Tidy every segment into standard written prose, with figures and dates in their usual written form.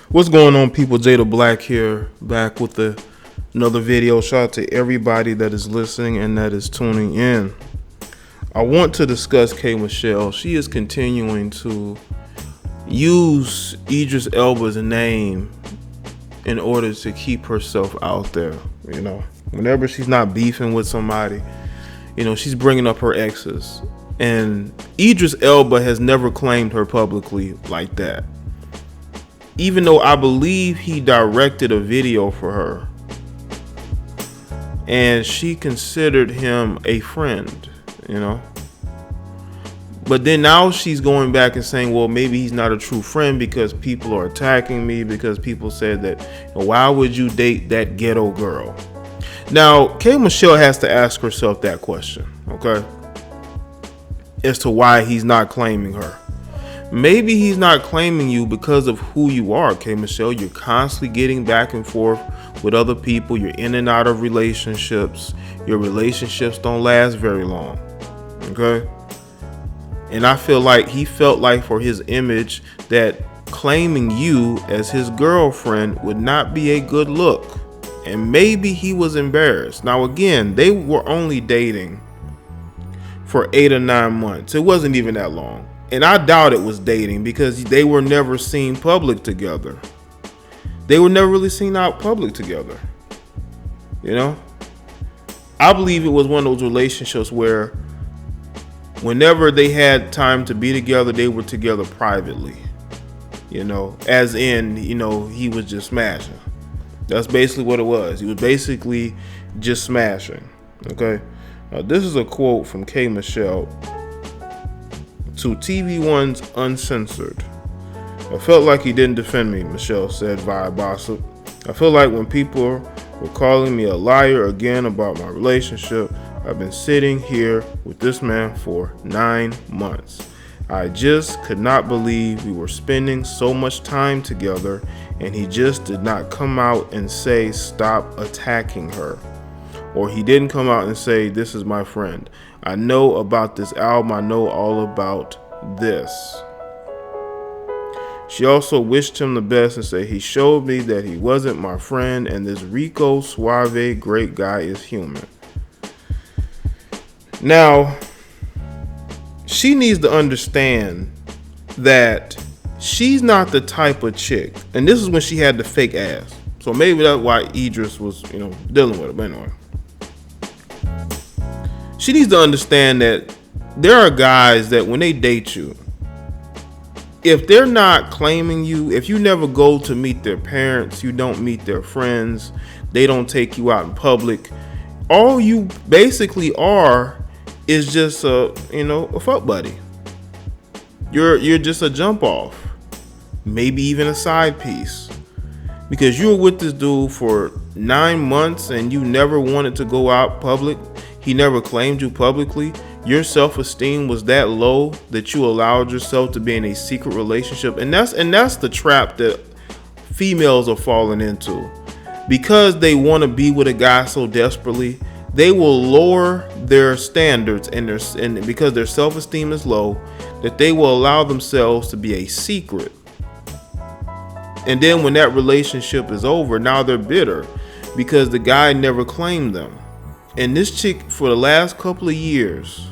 What's going on, people? Jada Black here, back with another video. Shout out to everybody that is listening and that is tuning in. I want to discuss K.Michelle. She is continuing to use Idris Elba's name in order to keep herself out there. You know, whenever she's not beefing with somebody, you know, she's bringing up her exes. And Idris Elba has never claimed her publicly like that. Even though I believe he directed a video for her. And she considered him a friend, you know. But then now she's going back and saying, well, maybe he's not a true friend because people are attacking me, because people said that, why would you date that ghetto girl? Now, K.Michelle has to ask herself that question, okay? As to why he's not claiming her. Maybe he's not claiming you because of who you are, K.Michelle. You're constantly getting back and forth with other people. You're in and out of relationships. Your relationships don't last very long, okay? And I feel like he felt like for his image that claiming you as his girlfriend would not be a good look. And maybe he was embarrassed. Now, again, they were only dating for 8 or 9 months. It wasn't even that long. And I doubt it was dating because they were never seen public together. They were never really seen out public together. You know? I believe it was one of those relationships where whenever they had time to be together, they were together privately. You know, as in, you know, he was just smashing. That's basically what it was. He was basically just smashing. Okay? Now, this is a quote from K.Michelle to TV One's Uncensored. I felt like he didn't defend me, Michelle said via Gossip. I feel like when people were calling me a liar again about my relationship, I've been sitting here with this man for 9 months. I just could not believe we were spending so much time together, and he just did not come out and say, stop attacking her. Or he didn't come out and say, this is my friend. I know about this album. I know all about this. She also wished him the best and said, he showed me that he wasn't my friend, and this Rico Suave great guy is human. Now, she needs to understand that she's not the type of chick, and this is when she had the fake ass. So maybe that's why Idris was, you know, dealing with it. But anyway, she needs to understand that there are guys that when they date you, if they're not claiming you, if you never go to meet their parents, you don't meet their friends, they don't take you out in public, all you basically are is just a fuck buddy. You're just a jump off, maybe even a side piece, because you were with this dude for 9 months and you never wanted to go out public. He never claimed you publicly. Your self-esteem was that low that you allowed yourself to be in a secret relationship, and that's the trap that females are falling into, because they want to be with a guy so desperately. They will lower their standards and because their self-esteem is low, that they will allow themselves to be a secret. And then when that relationship is over, now they're bitter because the guy never claimed them. And this chick for the last couple of years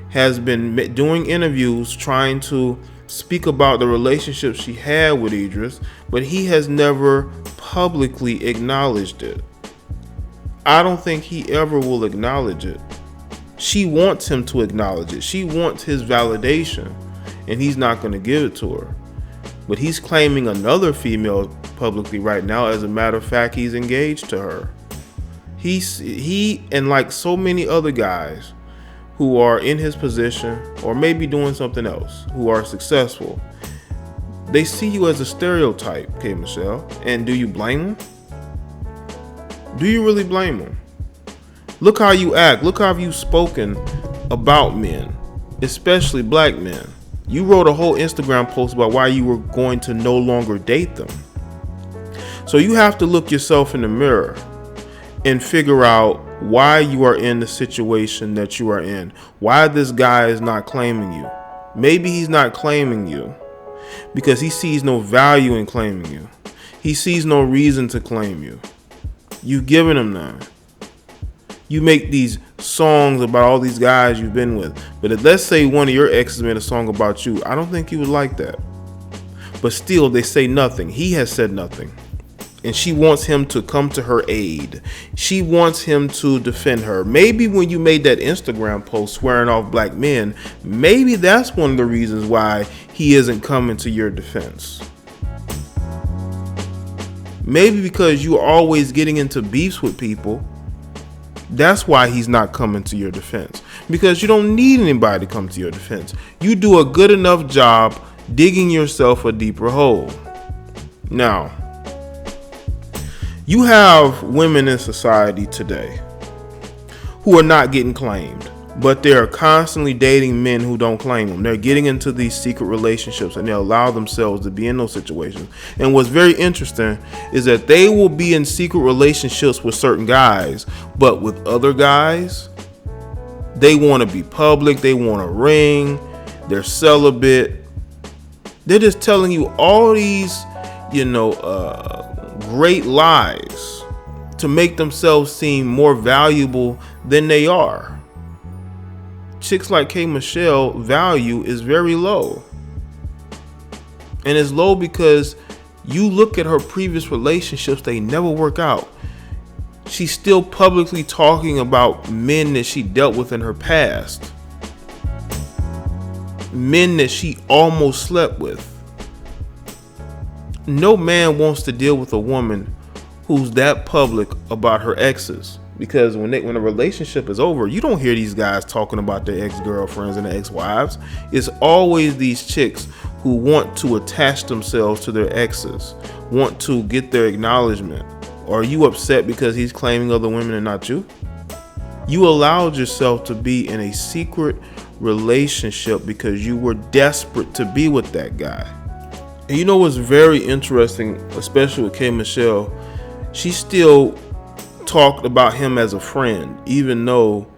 has been doing interviews trying to speak about the relationship she had with Idris, but he has never publicly acknowledged it. I don't think he ever will acknowledge it. She wants him to acknowledge it. She wants his validation, and he's not going to give it to her. But he's claiming another female publicly right now. As a matter of fact, he's engaged to her. He and like so many other guys who are in his position or maybe doing something else, who are successful, they see you as a stereotype, K.Michelle. And do you blame them? Do you really blame them? Look how you act. Look how you've spoken about men, especially black men. You wrote a whole Instagram post about why you were going to no longer date them. So you have to look yourself in the mirror and figure out why you are in the situation that you are in. Why this guy is not claiming you. Maybe he's not claiming you because he sees no value in claiming you. He sees no reason to claim you. You've given him none. You make these songs about all these guys you've been with. But if, let's say one of your exes made a song about you, I don't think you would like that. But still, they say nothing. He has said nothing. And she wants him to come to her aid. She wants him to defend her. Maybe when you made that Instagram post swearing off black men, maybe that's one of the reasons why he isn't coming to your defense. Maybe because you're always getting into beefs with people. That's why he's not coming to your defense. Because you don't need anybody to come to your defense. You do a good enough job digging yourself a deeper hole. Now, you have women in society today who are not getting claimed, but they're constantly dating men who don't claim them. They're getting into these secret relationships and they allow themselves to be in those situations. And what's very interesting is that they will be in secret relationships with certain guys, but with other guys, they want to be public. They want a ring. They're celibate. They're just telling you all these, great lies to make themselves seem more valuable than they are. Chicks like K.Michelle value is very low. And it's low because you look at her previous relationships, they never work out. She's still publicly talking about men that she dealt with in her past. Men that she almost slept with. No man wants to deal with a woman who's that public about her exes. Because when a relationship is over, you don't hear these guys talking about their ex-girlfriends and their ex-wives. It's always these chicks who want to attach themselves to their exes, want to get their acknowledgement. Are you upset because he's claiming other women and not you? You allowed yourself to be in a secret relationship because you were desperate to be with that guy. And you know what's very interesting, especially with K.Michelle, she still talked about him as a friend, even though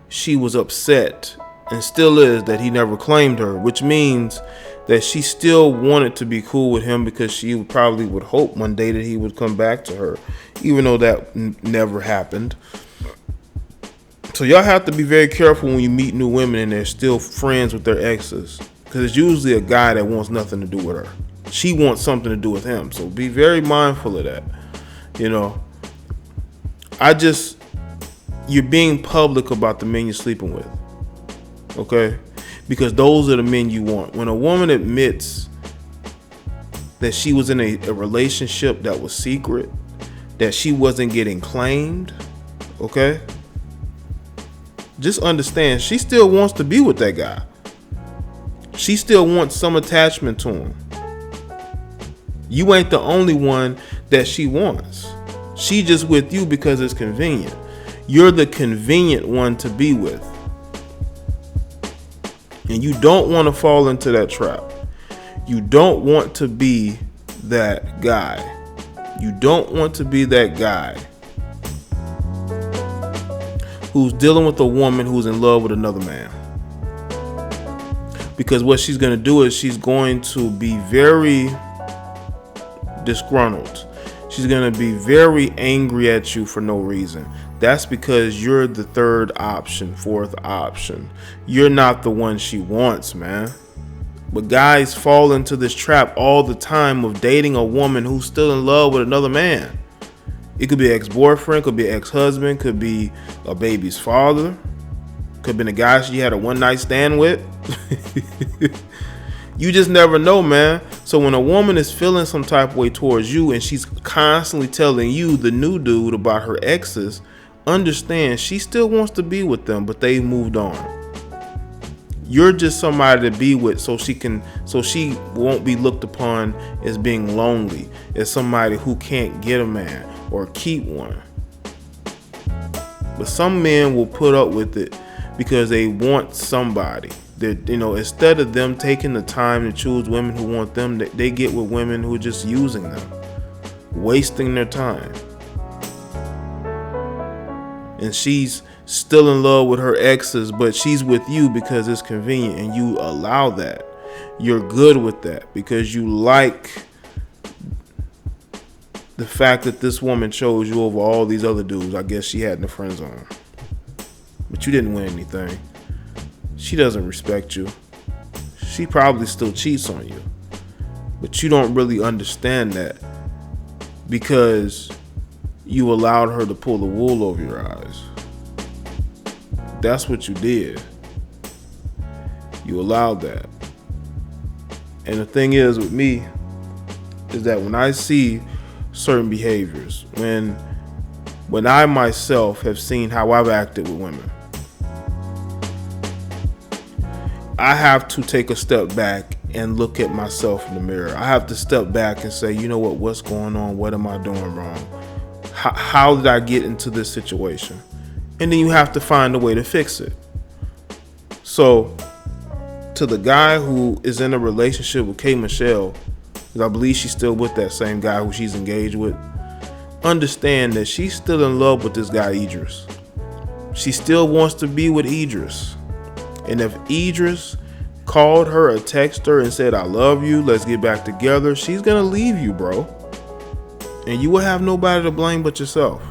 she was upset and still is that he never claimed her, which means that she still wanted to be cool with him because she probably would hope one day that he would come back to her, even though that never happened. So y'all have to be very careful when you meet new women and they're still friends with their exes, because it's usually a guy that wants nothing to do with her. She wants something to do with him. So be very mindful of that. You're being public about the men you're sleeping with. Okay? Because those are the men you want. When a woman admits that she was in a relationship that was secret, that she wasn't getting claimed, okay? Just understand, she still wants to be with that guy. She still wants some attachment to him. You ain't the only one that she wants. She just with you because it's convenient. You're the convenient one to be with. And you don't want to fall into that trap. You don't want to be that guy. You don't want to be that guy who's dealing with a woman who's in love with another man. Because what she's going to do is she's going to be very disgruntled. She's going to be very angry at you for no reason. That's because you're the third option, fourth option. You're not the one she wants, man. But guys fall into this trap all the time of dating a woman who's still in love with another man. It could be an ex-boyfriend, could be an ex-husband, could be a baby's father, could have been a guy she had a one-night stand with. You just never know, man. So when a woman is feeling some type of way towards you and she's constantly telling you, the new dude, about her exes, understand she still wants to be with them, but they've moved on. You're just somebody to be with so she won't be looked upon as being lonely, as somebody who can't get a man or keep one. But some men will put up with it because they want somebody. That, instead of them taking the time to choose women who want them, they get with women who are just using them, wasting their time. And she's still in love with her exes, but she's with you because it's convenient and you allow that. You're good with that because you like the fact that this woman chose you over all these other dudes, I guess she had in the friend zone. But you didn't win anything. She doesn't respect you. She probably still cheats on you. But you don't really understand that because you allowed her to pull the wool over your eyes. That's what you did. You allowed that. And the thing is with me is that when I see certain behaviors, when I myself have seen how I've acted with women, I have to take a step back and look at myself in the mirror. I have to step back and say, you know what, what's going on? What am I doing wrong? How did I get into this situation? And then you have to find a way to fix it. So to the guy who is in a relationship with K.Michelle, because I believe she's still with that same guy who she's engaged with, understand that she's still in love with this guy Idris. She still wants to be with Idris. And if Idris called her or texted her and said, I love you, let's get back together, she's gonna leave you, bro. And you will have nobody to blame but yourself.